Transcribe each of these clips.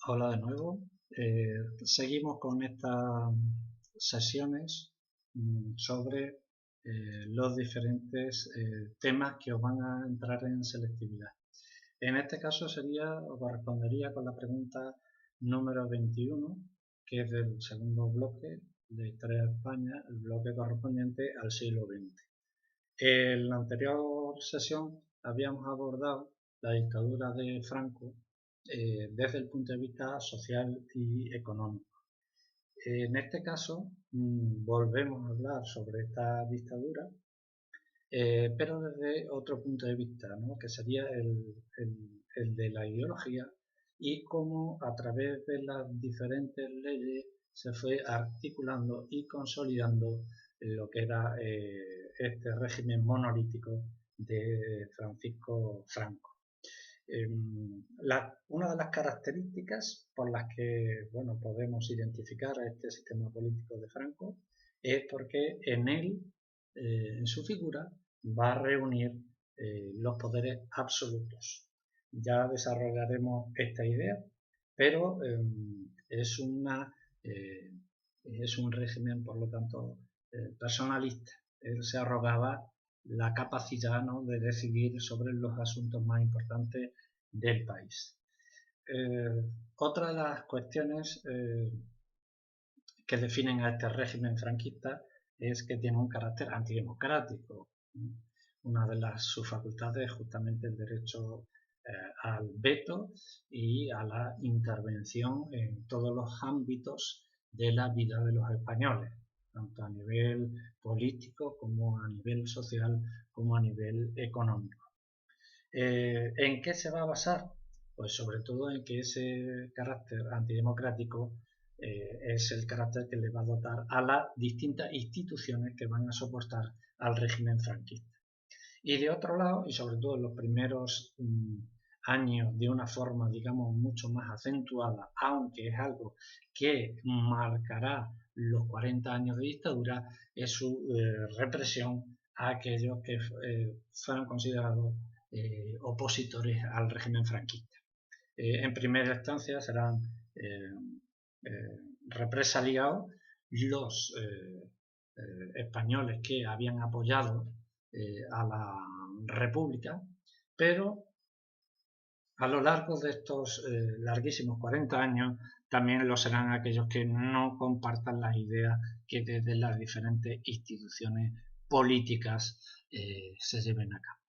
Hola de nuevo. Seguimos con estas sesiones sobre los diferentes temas que os van a entrar en selectividad. En este caso os correspondería con la pregunta número 21, que es del segundo bloque de Historia de España, el bloque correspondiente al siglo XX. En la anterior sesión habíamos abordado la dictadura de Franco desde el punto de vista social y económico. En este caso volvemos a hablar sobre esta dictadura, pero desde otro punto de vista, ¿no? Que sería el de la ideología y cómo a través de las diferentes leyes se fue articulando y consolidando lo que era este régimen monolítico de Francisco Franco. Una de las características por las que podemos identificar a este sistema político de Franco es porque en él, en su figura, va a reunir los poderes absolutos. Ya desarrollaremos esta idea, pero es un régimen, por lo tanto, personalista. Él se arrogaba la capacidad, ¿no?, de decidir sobre los asuntos más importantes del país. Otra de las cuestiones que definen a este régimen franquista es que tiene un carácter antidemocrático. Una de sus facultades es justamente el derecho al veto y a la intervención en todos los ámbitos de la vida de los españoles, tanto a nivel político como a nivel social como a nivel económico. ¿En qué se va a basar? Pues sobre todo en que ese carácter antidemocrático es el carácter que le va a dotar a las distintas instituciones que van a soportar al régimen franquista. Y de otro lado, y sobre todo en los primeros años de una forma, digamos, mucho más acentuada, aunque es algo que marcará los 40 años de dictadura, es su represión a aquellos que fueron considerados opositores al régimen franquista. En primera instancia serán represaliados los españoles que habían apoyado a la República, pero a lo largo de estos larguísimos 40 años también lo serán aquellos que no compartan las ideas que desde las diferentes instituciones políticas se lleven a cabo.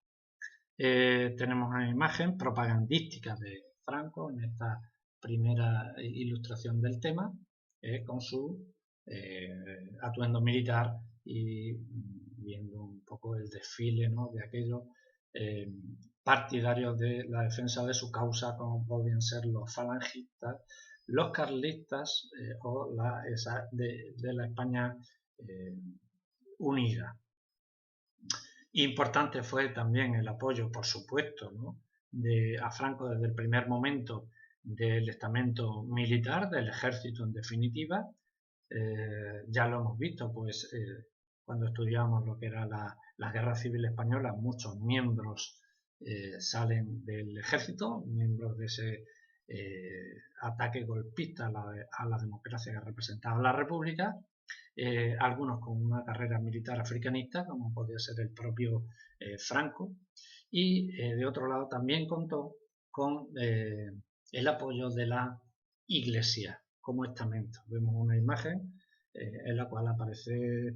Tenemos una imagen propagandística de Franco en esta primera ilustración del tema, con su atuendo militar y viendo un poco el desfile, ¿no?, de aquellos partidarios de la defensa de su causa, como podían ser los falangistas, los carlistas o de la España unida. Importante fue también el apoyo, por supuesto, ¿no?, a Franco desde el primer momento del estamento militar, del ejército en definitiva. Ya lo hemos visto, pues cuando estudiamos lo que era la Guerra Civil Española, muchos miembros salen del ejército, miembros de ese ataque golpista a la democracia que representaba la República. Algunos con una carrera militar africanista, como podía ser el propio Franco, y de otro lado también contó con el apoyo de la Iglesia como estamento. Vemos una imagen en la cual aparece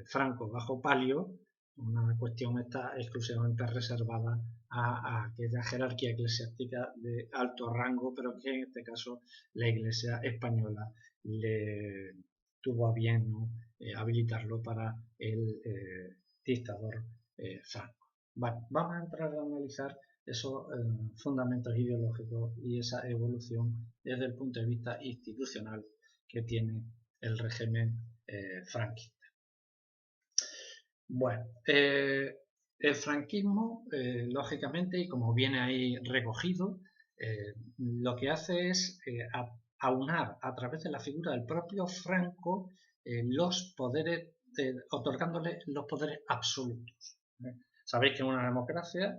Franco bajo palio, una cuestión está exclusivamente reservada a aquella jerarquía eclesiástica de alto rango, pero que en este caso la Iglesia española le tuvo a bien, ¿no?, habilitarlo para el dictador Franco. Vale, vamos a entrar a analizar esos fundamentos ideológicos y esa evolución desde el punto de vista institucional que tiene el régimen franquista. Bueno, el franquismo, lógicamente, y como viene ahí recogido, lo que hace es aunar a través de la figura del propio Franco los poderes, otorgándole los poderes absolutos. Sabéis que en una democracia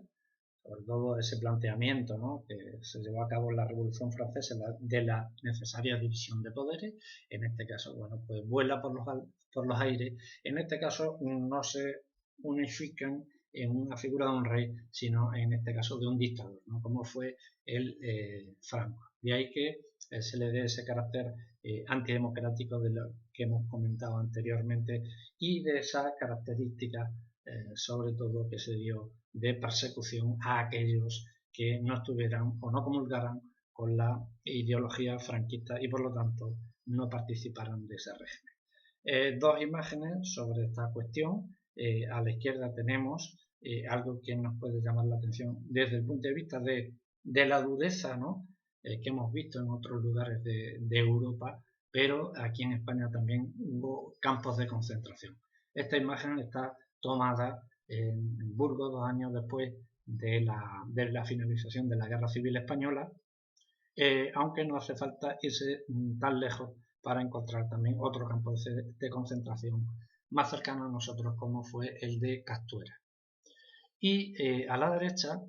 sobre todo ese planteamiento, ¿no?, que se llevó a cabo en la Revolución Francesa de la necesaria división de poderes. En este caso, bueno, pues vuela por los aires. En este caso no se unifican en una figura de un rey, sino en este caso de un dictador, ¿no?, como fue el Franco. De ahí que se le dé ese carácter antidemocrático de lo que hemos comentado anteriormente, y de esa característica sobre todo que se dio de persecución a aquellos que no estuvieran o no comulgaran con la ideología franquista y por lo tanto no participaran de ese régimen. Dos imágenes sobre esta cuestión. A la izquierda tenemos algo que nos puede llamar la atención desde el punto de vista de la dureza, ¿no?, que hemos visto en otros lugares de Europa, pero aquí en España también hubo campos de concentración. Esta imagen está tomada en Burgos 2 años después de la finalización de la Guerra Civil Española, aunque no hace falta irse tan lejos para encontrar también otro campo de concentración más cercano a nosotros, como fue el de Castuera. Y a la derecha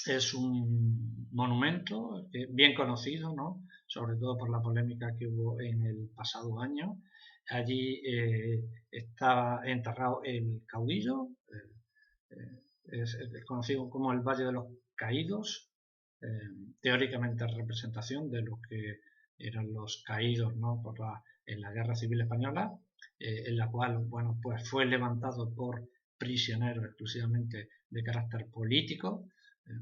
es un monumento bien conocido, ¿no?, sobre todo por la polémica que hubo en el pasado año. Allí está enterrado el caudillo, es conocido como el Valle de los Caídos, teóricamente representación de lo que eran los caídos, ¿no?, en la Guerra Civil Española, en la cual, bueno, pues fue levantado por prisioneros exclusivamente de carácter político,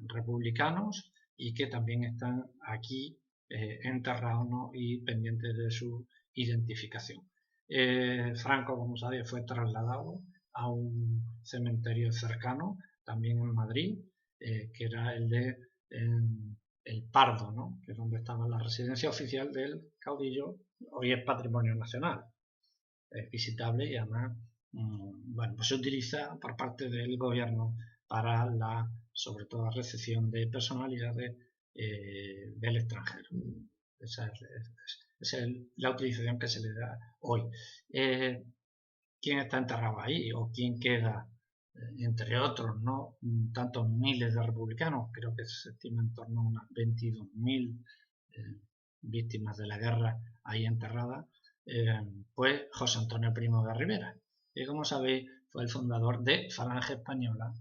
republicanos, y que también están aquí enterrados, ¿no?, y pendientes de su identificación. Franco, como sabéis, fue trasladado a un cementerio cercano, también en Madrid, que era el de El Pardo, ¿no?, que es donde estaba la residencia oficial del caudillo. Hoy es patrimonio nacional, es visitable, y además bueno, pues se utiliza por parte del gobierno para sobre todo la recepción de personalidades del extranjero. Esa es la utilización que se le da hoy. ¿Quién está enterrado ahí o quién queda? Entre otros, ¿no?, tantos miles de republicanos, creo que se estima en torno a unas 22.000 víctimas de la guerra ahí enterradas, pues José Antonio Primo de Rivera, que, como sabéis, fue el fundador de Falange Española,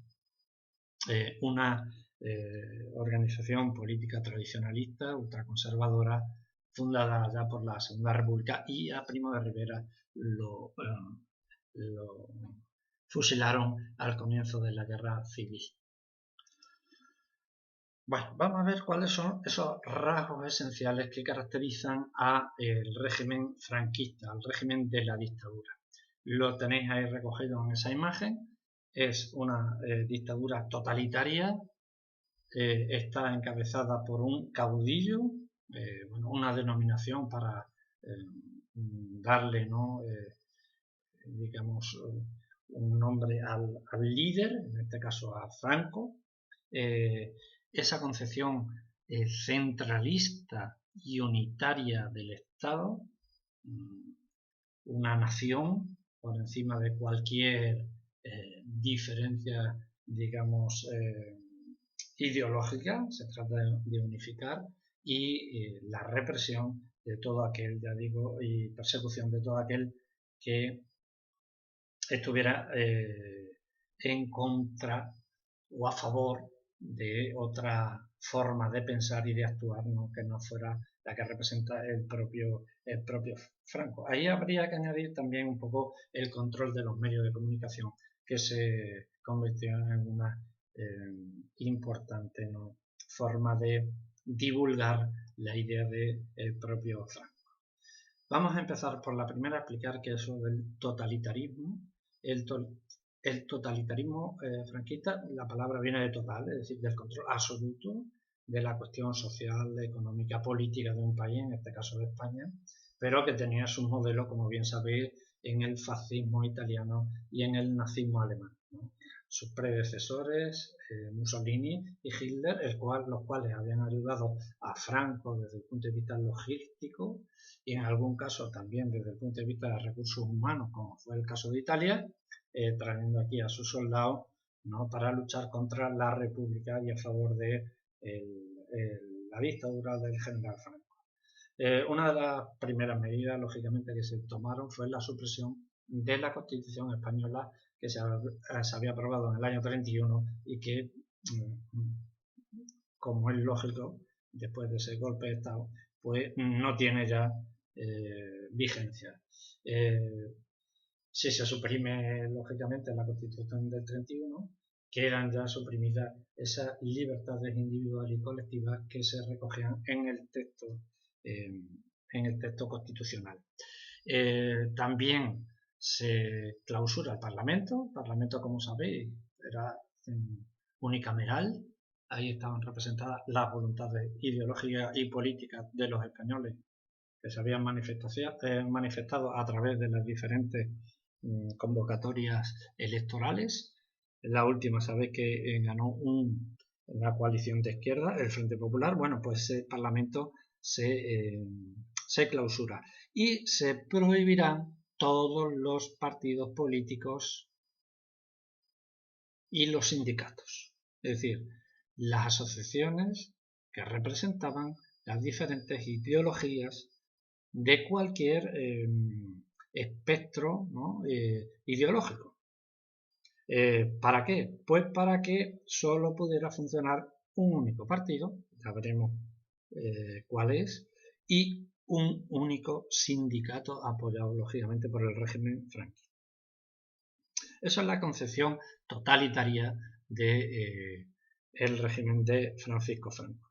una organización política tradicionalista, ultraconservadora, fundada ya por la Segunda República, y a Primo de Rivera lo fusilaron al comienzo de la Guerra Civil. Bueno, vamos a ver cuáles son esos rasgos esenciales que caracterizan al régimen franquista, al régimen de la dictadura. Lo tenéis ahí recogido en esa imagen. Es una dictadura totalitaria, está encabezada por un caudillo, bueno, una denominación para darle, ¿no?, digamos, un nombre al líder, en este caso a Franco. Esa concepción centralista y unitaria del Estado, una nación por encima de cualquier diferencia, digamos, ideológica, se trata de unificar, y la represión de todo aquel, ya digo, y persecución de todo aquel que estuviera en contra o a favor de otra forma de pensar y de actuar, ¿no?, que no fuera la que representa el propio Franco. Ahí habría que añadir también un poco el control de los medios de comunicación, que se convirtió en una importante, ¿no?, forma de divulgar la idea del propio Franco. Vamos a empezar por la primera, a explicar qué es eso del totalitarismo. El totalitarismo franquista, la palabra viene de total, es decir, del control absoluto de la cuestión social, económica, política de un país, en este caso de España, pero que tenía su modelo, como bien sabéis, en el fascismo italiano y en el nazismo alemán, ¿no? Sus predecesores, Mussolini y Hitler, los cuales habían ayudado a Franco desde el punto de vista logístico y en algún caso también desde el punto de vista de recursos humanos, como fue el caso de Italia, trayendo aquí a sus soldados ¿no?, para luchar contra la República y a favor de la dictadura del general Franco. Una de las primeras medidas, lógicamente, que se tomaron fue la supresión de la Constitución española que se había aprobado en el año 31 y que, como es lógico, después de ese golpe de Estado, pues no tiene ya vigencia. Si se suprime, lógicamente, la Constitución del 31, quedan ya suprimidas esas libertades individuales y colectivas que se recogían en el texto constitucional. También se clausura el Parlamento. El Parlamento, como sabéis, era unicameral. Ahí estaban representadas las voluntades ideológicas y políticas de los españoles que se habían manifestado a través de las diferentes convocatorias electorales. La última, sabéis que ganó una coalición de izquierda, el Frente Popular. Bueno, pues ese Parlamento se clausura y se prohibirán todos los partidos políticos y los sindicatos, es decir, las asociaciones que representaban las diferentes ideologías de cualquier espectro, ¿no?, ideológico. ¿Para qué? Pues para que solo pudiera funcionar un único partido, ya veremos cuál es, y un único sindicato apoyado lógicamente por el régimen franquista. Esa es la concepción totalitaria del régimen de Francisco Franco.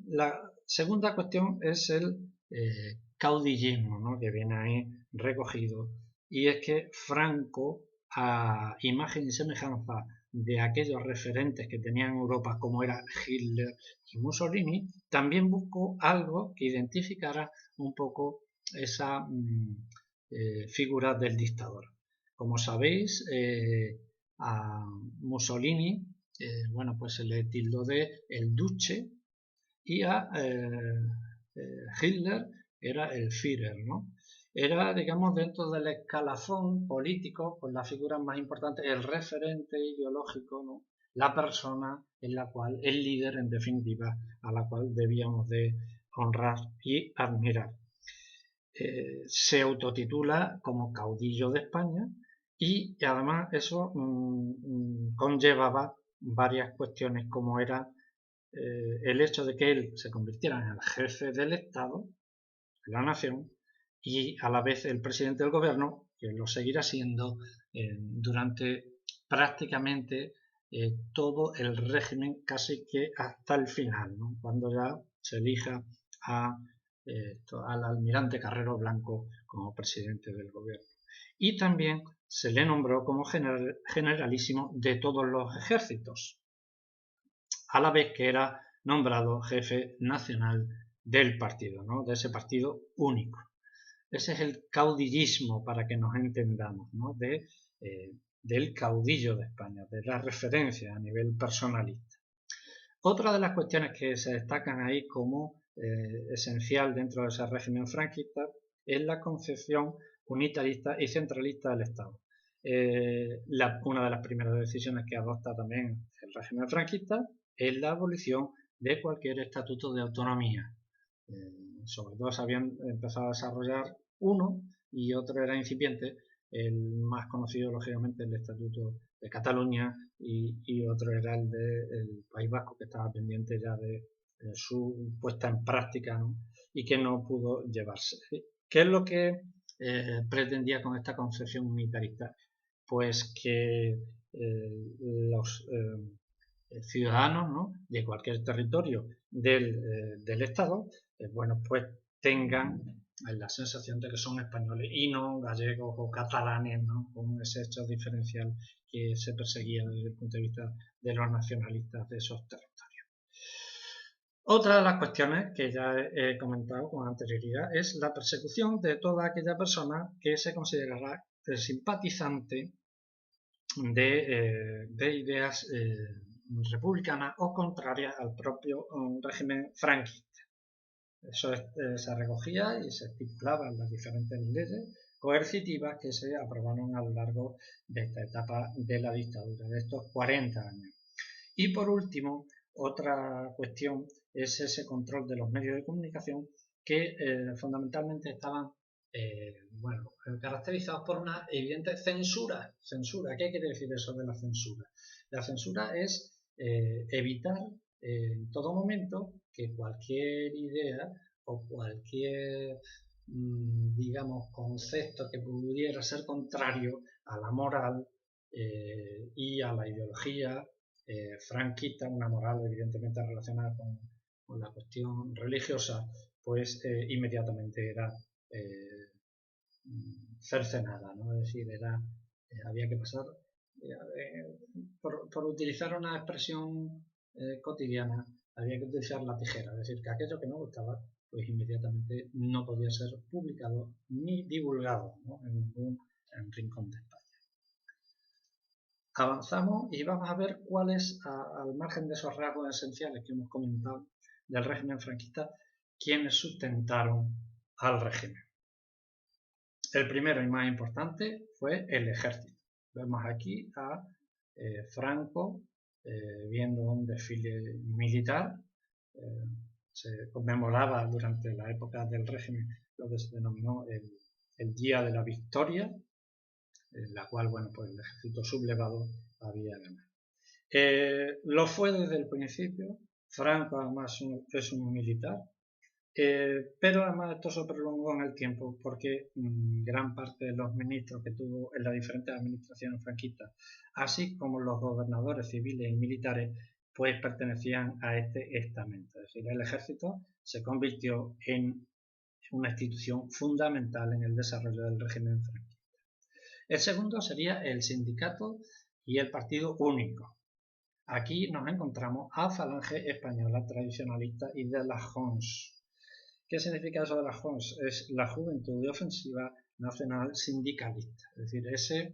La segunda cuestión es el caudillismo, ¿no?, que viene ahí recogido, y es que Franco, a imagen y semejanza de aquellos referentes que tenía en Europa como era Hitler y Mussolini, también buscó algo que identificara un poco esa figura del dictador. Como sabéis, a Mussolini, bueno, pues se le tildó de el Duce, y a Hitler era el Führer, ¿no? Era, digamos, dentro del escalafón político, pues la figura más importante, el referente ideológico, ¿no?, la persona en la cual, el líder, en definitiva, a la cual debíamos de honrar y admirar. Se autotitula como caudillo de España y además eso conllevaba varias cuestiones, como era el hecho de que él se convirtiera en el jefe del Estado, de la nación, y a la vez el presidente del gobierno, que lo seguirá siendo durante prácticamente todo el régimen, casi que hasta el final, ¿no?, cuando ya se elija al almirante Carrero Blanco como presidente del gobierno. Y también se le nombró como generalísimo de todos los ejércitos, a la vez que era nombrado jefe nacional del partido, ¿no?, de ese partido único. Ese es el caudillismo, para que nos entendamos, ¿no?, del caudillo de España, de la referencia a nivel personalista. Otra de las cuestiones que se destacan ahí como esencial dentro de ese régimen franquista es la concepción unitarista y centralista del Estado. Una de las primeras decisiones que adopta también el régimen franquista es la abolición de cualquier estatuto de autonomía. Sobre todo se habían empezado a desarrollar uno y otro era incipiente. El más conocido, lógicamente, el Estatuto de Cataluña y otro era el del País Vasco, que estaba pendiente ya de su puesta en práctica, ¿no?, y que no pudo llevarse. ¿Qué es lo que pretendía con esta concepción unitarista? Pues que los ciudadanos, ¿no?, de cualquier territorio del Estado, bueno, pues tengan la sensación de que son españoles y no gallegos o catalanes, ¿no?, con ese hecho diferencial que se perseguía desde el punto de vista de los nacionalistas de esos territorios. Otra de las cuestiones que ya he comentado con anterioridad es la persecución de toda aquella persona que se considerará simpatizante de ideas republicanas o contrarias al propio régimen franquista. Eso se recogía y se estipulaba en las diferentes leyes, coercitivas que se aprobaron a lo largo de esta etapa de la dictadura, de estos 40 años. Y por último, otra cuestión es ese control de los medios de comunicación que fundamentalmente estaban caracterizados por una evidente censura. ¿Qué quiere decir eso de la censura? La censura es evitar en todo momento que cualquier idea o cualquier digamos concepto que pudiera ser contrario a la moral y a la ideología franquista, una moral evidentemente relacionada con la cuestión religiosa, pues inmediatamente era cercenada, ¿no? Es decir, había que pasar, por utilizar una expresión cotidiana, había que utilizar la tijera, es decir, que aquello que no gustaba, pues inmediatamente no podía ser publicado ni divulgado, ¿no? En ningún rincón de España. Avanzamos y vamos a ver cuáles, al margen de esos rasgos esenciales que hemos comentado del régimen franquista, quienes sustentaron al régimen. El primero y más importante fue el ejército. Vemos aquí a Franco viendo un desfile militar. Se conmemoraba durante la época del régimen lo que se denominó el Día de la Victoria, en la cual, bueno, pues el ejército sublevado había ganado. Lo fue desde el principio. Franco además es un militar, pero además esto se prolongó en el tiempo porque gran parte de los ministros que tuvo en las diferentes administraciones franquistas, así como los gobernadores civiles y militares, pues pertenecían a este estamento. Es decir, el ejército se convirtió en una institución fundamental en el desarrollo del régimen franquista. El segundo sería el sindicato y el partido único. Aquí nos encontramos a Falange Española Tradicionalista y de la JONS. ¿Qué significa eso de la JONS? Es la Juventud de Ofensiva Nacional Sindicalista, es decir, ese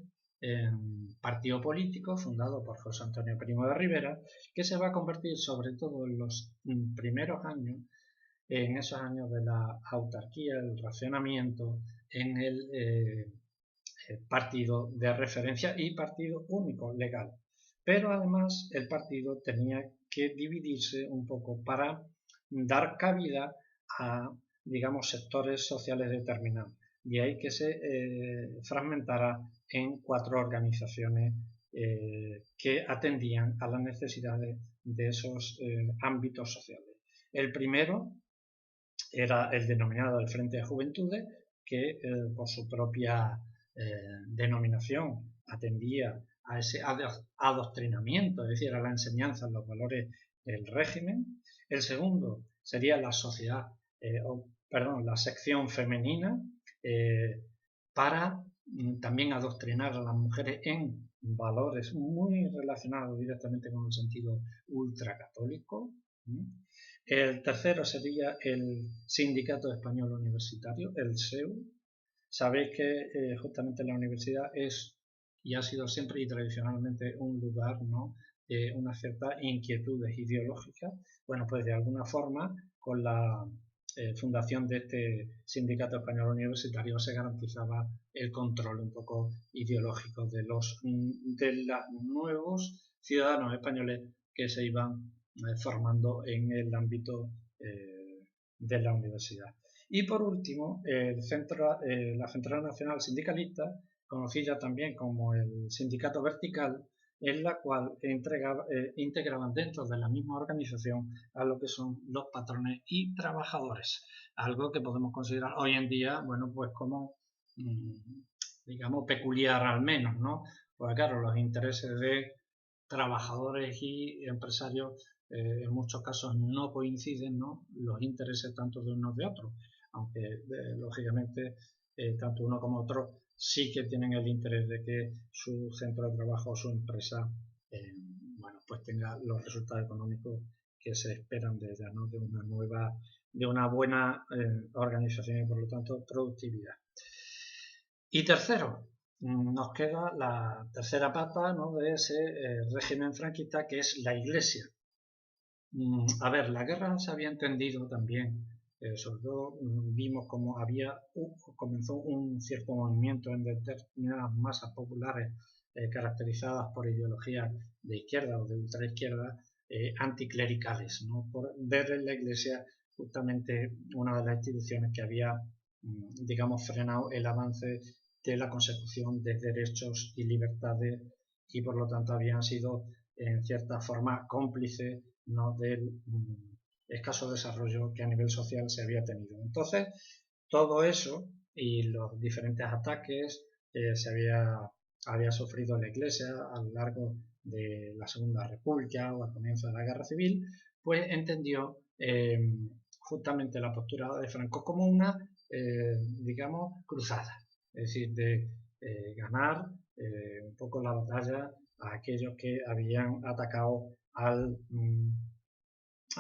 partido político fundado por José Antonio Primo de Rivera, que se va a convertir sobre todo en los primeros años, en esos años de la autarquía, el racionamiento, en el partido de referencia y partido único legal. Pero además el partido tenía que dividirse un poco para dar cabida a, digamos, sectores sociales determinados. De ahí que se fragmentara en 4 organizaciones que atendían a las necesidades de esos ámbitos sociales. El primero era el denominado el Frente de Juventudes, que por su propia denominación atendía a ese adoctrinamiento, es decir, a la enseñanza en los valores del régimen. El segundo sería la sociedad, la sección femenina, para también adoctrinar a las mujeres en valores muy relacionados directamente con el sentido ultracatólico. El tercero sería el Sindicato Español Universitario, el SEU. Sabéis que justamente la universidad es y ha sido siempre y tradicionalmente un lugar, ¿no?, de unas ciertas inquietudes ideológicas. Bueno, pues de alguna forma, con la fundación de este Sindicato Español Universitario se garantizaba el control un poco ideológico de los nuevos ciudadanos españoles que se iban formando en el ámbito de la universidad. Y por último, la Central Nacional Sindicalista, conocida también como el Sindicato Vertical, en la cual integraban dentro de la misma organización a lo que son los patrones y trabajadores, algo que podemos considerar hoy en día, bueno, pues como, digamos, peculiar al menos, ¿no? Porque claro, los intereses de trabajadores y empresarios en muchos casos no coinciden, ¿no?, los intereses tanto de unos de otros, aunque lógicamente tanto uno como otro sí que tienen el interés de que su centro de trabajo o su empresa bueno, pues tenga los resultados económicos que se esperan de ella, ¿no?, de una buena organización y por lo tanto productividad. Y tercero, nos queda la tercera pata, ¿no?, de ese régimen franquista, que es la Iglesia. A ver, la guerra se había entendido también sobre todo vimos como comenzó un cierto movimiento en determinadas masas populares caracterizadas por ideologías de izquierda o de ultraizquierda, anticlericales, ¿no? Por ver en la Iglesia justamente una de las instituciones que había, digamos, frenado el avance de la consecución de derechos y libertades, y por lo tanto habían sido en cierta forma cómplices, ¿no?, del escaso desarrollo que a nivel social se había tenido. Entonces, todo eso y los diferentes ataques que había sufrido la Iglesia a lo largo de la Segunda República o al comienzo de la Guerra Civil, pues entendió justamente la postura de Franco como una, digamos, cruzada, es decir, de ganar un poco la batalla a aquellos que habían atacado a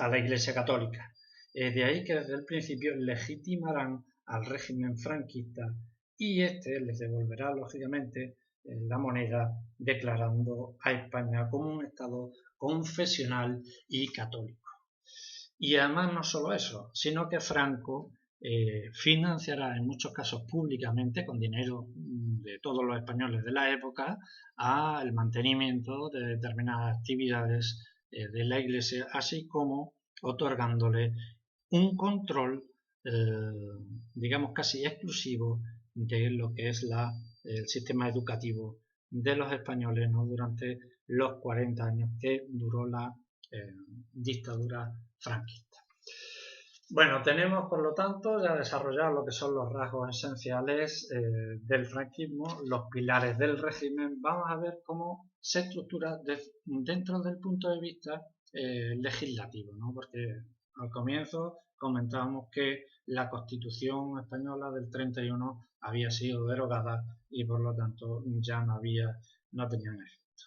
la Iglesia Católica. De ahí que desde el principio legitimarán al régimen franquista y este les devolverá lógicamente la moneda, declarando a España como un Estado confesional y católico. Y además no solo eso, sino que Franco financiará en muchos casos públicamente, con dinero de todos los españoles de la época, al mantenimiento de determinadas actividades de la Iglesia, así como otorgándole un control, digamos, casi exclusivo de lo que es el sistema educativo de los españoles, ¿no?, durante los 40 años que duró la dictadura franquista. Bueno, tenemos por lo tanto ya desarrollado lo que son los rasgos esenciales del franquismo, los pilares del régimen. Vamos a ver cómo se estructura dentro del punto de vista legislativo, ¿no? Porque al comienzo comentábamos que la Constitución española del 31 había sido derogada y por lo tanto ya no tenían efecto.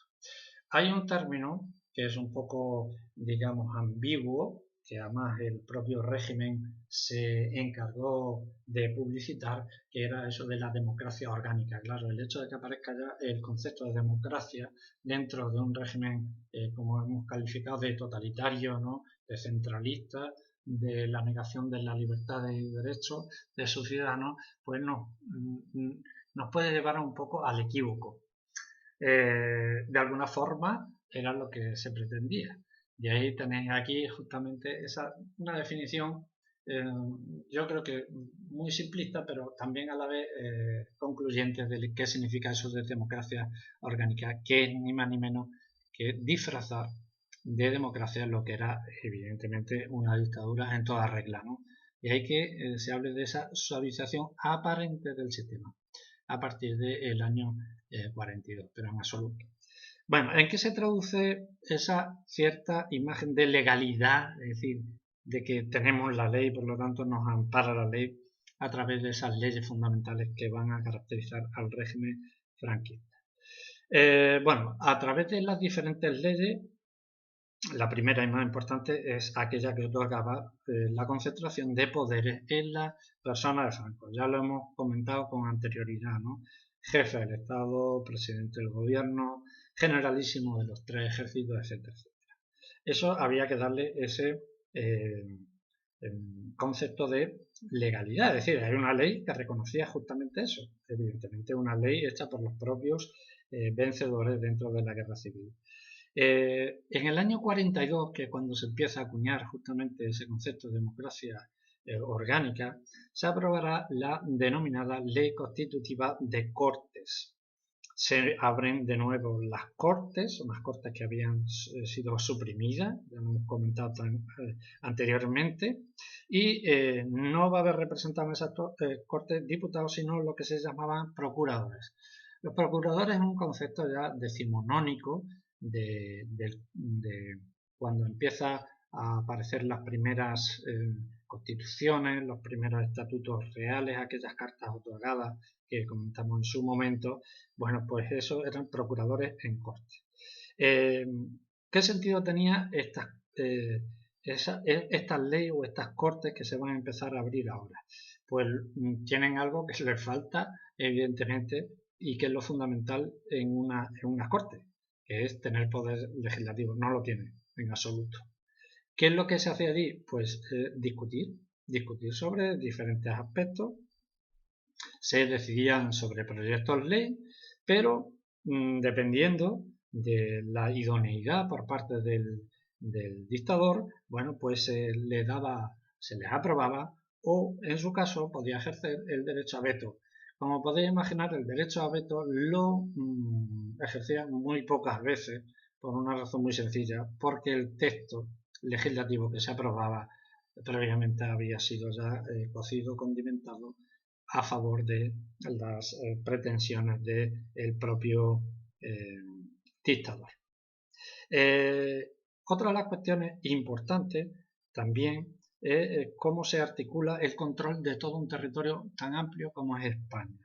Hay un término que es un poco, digamos, ambiguo, que además el propio régimen se encargó de publicitar, que era eso de la democracia orgánica. Claro, el hecho de que aparezca ya el concepto de democracia dentro de un régimen, como hemos calificado, de totalitario, ¿no?, de centralista, de la negación de las libertades y derechos de sus ciudadanos, pues nos puede llevar un poco al equívoco. De alguna forma era lo que se pretendía. Y ahí tenéis aquí justamente una definición, yo creo que muy simplista, pero también a la vez concluyente de qué significa eso de democracia orgánica, que es ni más ni menos que disfrazar de democracia lo que era evidentemente una dictadura en toda regla, ¿no? Y hay que se hable de esa suavización aparente del sistema a partir del año 42, pero en absoluto. Bueno, ¿en qué se traduce esa cierta imagen de legalidad? Es decir, de que tenemos la ley, por lo tanto nos ampara la ley a través de esas leyes fundamentales que van a caracterizar al régimen franquista. Bueno, a través de las diferentes leyes, la primera y más importante es aquella que otorgaba la concentración de poderes en la persona de Franco. Ya lo hemos comentado con anterioridad, ¿no? Jefe del Estado, presidente del gobierno, generalísimo de los 3 ejércitos, etcétera, etcétera. Eso había que darle ese concepto de legalidad, es decir, hay una ley que reconocía justamente eso, evidentemente una ley hecha por los propios vencedores dentro de la guerra civil. En el año 42, que es cuando se empieza a acuñar justamente ese concepto de democracia orgánica, se aprobará la denominada Ley Constitutiva de Cortes. Se abren de nuevo las Cortes, unas Cortes que habían sido suprimidas, ya lo hemos comentado anteriormente, y no va a haber representados en esas Cortes diputados, sino lo que se llamaban procuradores. Los procuradores es un concepto ya decimonónico de cuando empieza a aparecer las primeras constituciones, los primeros estatutos reales, aquellas cartas otorgadas que comentamos en su momento. Bueno, pues eso eran procuradores en corte. ¿Qué sentido tenía estas leyes o estas cortes que se van a empezar a abrir ahora? Pues tienen algo que les falta, evidentemente, y que es lo fundamental en una corte, que es tener poder legislativo. No lo tiene en absoluto. ¿Qué es lo que se hace allí? Pues discutir, discutir sobre diferentes aspectos, se decidían sobre proyectos ley, pero dependiendo de la idoneidad por parte del dictador, bueno, pues se les aprobaba o, en su caso, podía ejercer el derecho a veto. Como podéis imaginar, el derecho a veto lo ejercía muy pocas veces, por una razón muy sencilla, porque el texto legislativo que se aprobaba previamente había sido ya cocido, condimentado a favor de las pretensiones del propio dictador. Otra de las cuestiones importantes también es cómo se articula el control de todo un territorio tan amplio como es España.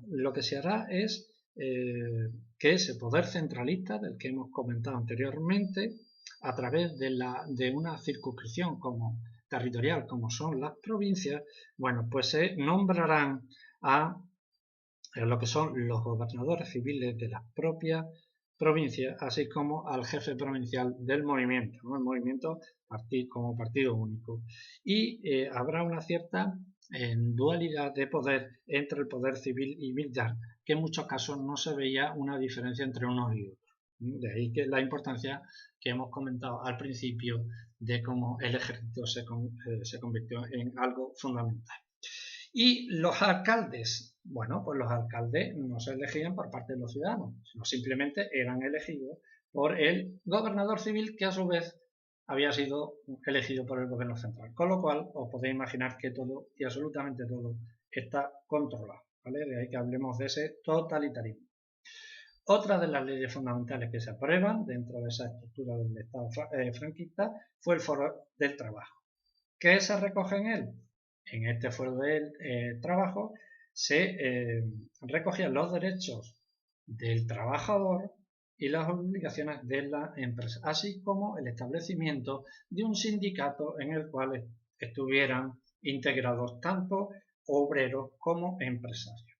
Lo que se hará es que ese poder centralista del que hemos comentado anteriormente, a través de una circunscripción territorial como son las provincias, bueno, pues se nombrarán a lo que son los gobernadores civiles de las propias provincias, así como al jefe provincial del movimiento, ¿no? El movimiento como partido único. Y habrá una cierta dualidad de poder entre el poder civil y militar, que en muchos casos no se veía una diferencia entre unos y otros. De ahí que la importancia que hemos comentado al principio de cómo el ejército se convirtió en algo fundamental. Y los alcaldes, bueno, pues los alcaldes no se elegían por parte de los ciudadanos, sino simplemente eran elegidos por el gobernador civil, que a su vez había sido elegido por el gobierno central. Con lo cual, os podéis imaginar que todo y absolutamente todo está controlado, ¿vale? De ahí que hablemos de ese totalitarismo. Otra de las leyes fundamentales que se aprueban dentro de esa estructura del Estado franquista fue el Foro del Trabajo. ¿Qué se recoge en él? En este Foro del Trabajo se recogían los derechos del trabajador y las obligaciones de la empresa, así como el establecimiento de un sindicato en el cual estuvieran integrados tanto obreros como empresarios.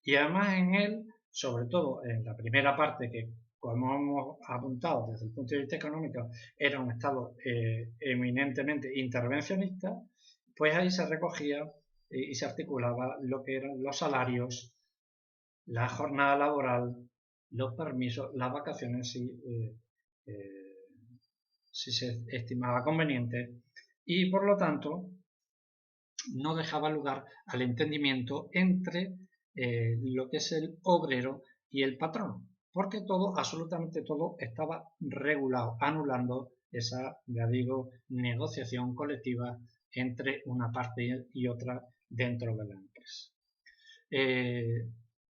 Y además en él, sobre todo en la primera parte, que como hemos apuntado desde el punto de vista económico era un Estado eminentemente intervencionista, pues ahí se recogía y se articulaba lo que eran los salarios, la jornada laboral, los permisos, las vacaciones si se estimaba conveniente, y por lo tanto no dejaba lugar al entendimiento entre lo que es el obrero y el patrón, porque todo, absolutamente todo, estaba regulado, anulando esa, ya digo, negociación colectiva entre una parte y otra dentro de la empresa.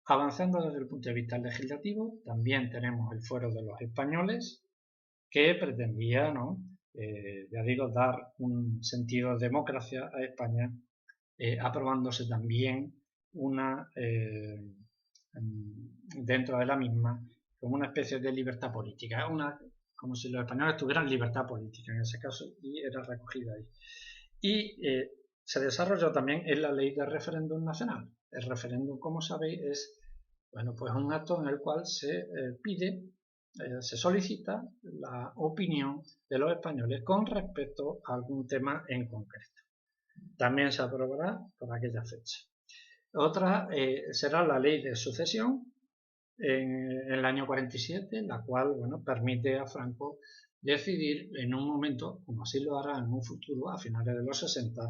Avanzando desde el punto de vista legislativo, también tenemos el Fuero de los Españoles, que pretendía, ¿no?, ya digo, dar un sentido de democracia a España, aprobándose también dentro de la misma como una especie de libertad política, como si los españoles tuvieran libertad política en ese caso, y era recogida ahí. Y se desarrolló también en la ley de referéndum nacional. El referéndum, como sabéis, es, bueno, pues un acto en el cual se se solicita la opinión de los españoles con respecto a algún tema en concreto. También se aprobará por aquella fecha. Otra será la ley de sucesión en el año 47, la cual, bueno, permite a Franco decidir en un momento, como así lo hará en un futuro, a finales de los 60,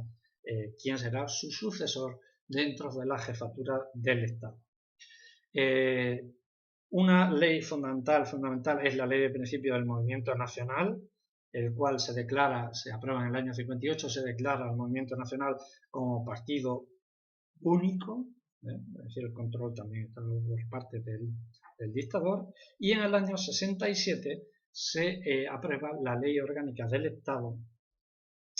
quién será su sucesor dentro de la jefatura del Estado. Una ley fundamental es la ley de principio del movimiento nacional, el cual se aprueba en el año 58, se declara al movimiento nacional como partido único, es decir, el control también está por parte del dictador, y en el año 67 se aprueba la ley orgánica del Estado,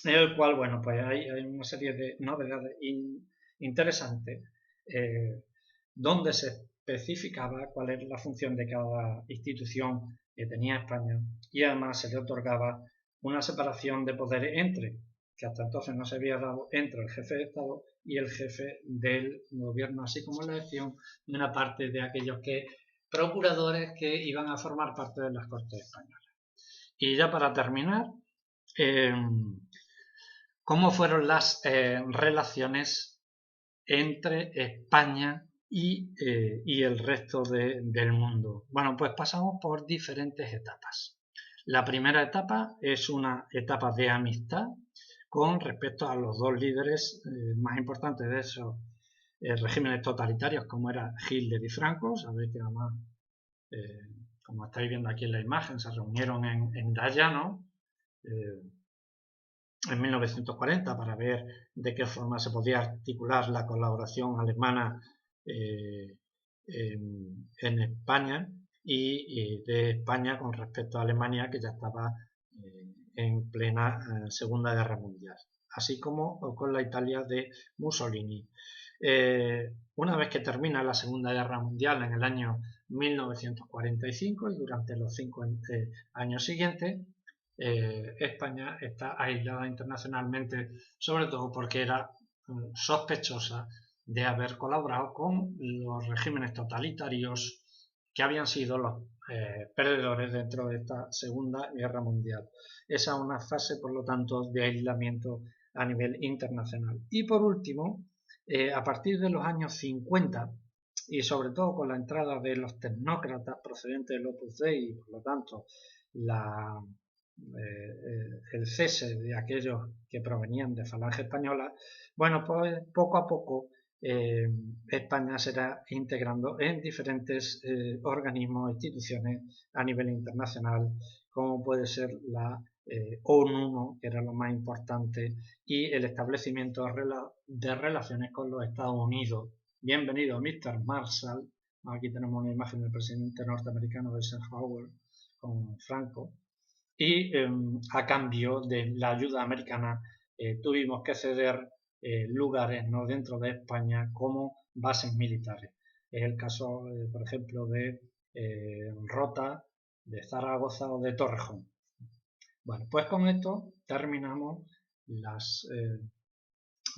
en el cual, bueno, pues hay una serie de novedades interesantes, donde se especificaba cuál era la función de cada institución que tenía España, y además se le otorgaba una separación de poderes que hasta entonces no se había dado, entre el jefe de Estado y el jefe del gobierno, así como la elección de una parte de aquellos procuradores que iban a formar parte de las Cortes Españolas. Y ya para terminar, ¿Cómo fueron las relaciones entre España y el resto del mundo? Bueno, pues pasamos por diferentes etapas. La primera etapa es una etapa de amistad con respecto a los dos líderes más importantes de esos regímenes totalitarios, como era Hitler y Franco. Sabéis que además, como estáis viendo aquí en la imagen, se reunieron en Dayano en 1940 para ver de qué forma se podía articular la colaboración alemana en España y de España con respecto a Alemania, que ya estaba en plena Segunda Guerra Mundial, así como con la Italia de Mussolini. Una vez que termina la Segunda Guerra Mundial en el año 1945 y durante los 5 años siguientes, España está aislada internacionalmente, sobre todo porque era sospechosa de haber colaborado con los regímenes totalitarios que habían sido los perdedores dentro de esta Segunda Guerra Mundial. Esa es una fase, por lo tanto, de aislamiento a nivel internacional. Y por último, a partir de los años 50, y sobre todo con la entrada de los tecnócratas procedentes del Opus Dei y por lo tanto el cese de aquellos que provenían de Falange Española, bueno, pues poco a poco España se irá integrando en diferentes organismos e instituciones a nivel internacional, como puede ser la ONU, que era lo más importante, y el establecimiento de relaciones con los Estados Unidos. Bienvenido, Mr. Marshall. Aquí tenemos una imagen del presidente norteamericano Eisenhower con Franco. Y a cambio de la ayuda americana tuvimos que ceder lugares, ¿no?, dentro de España como bases militares. Es el caso, por ejemplo, de Rota, de Zaragoza o de Torrejón. Bueno, pues con esto terminamos las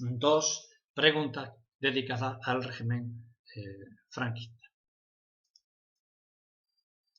dos preguntas dedicadas al régimen franquista.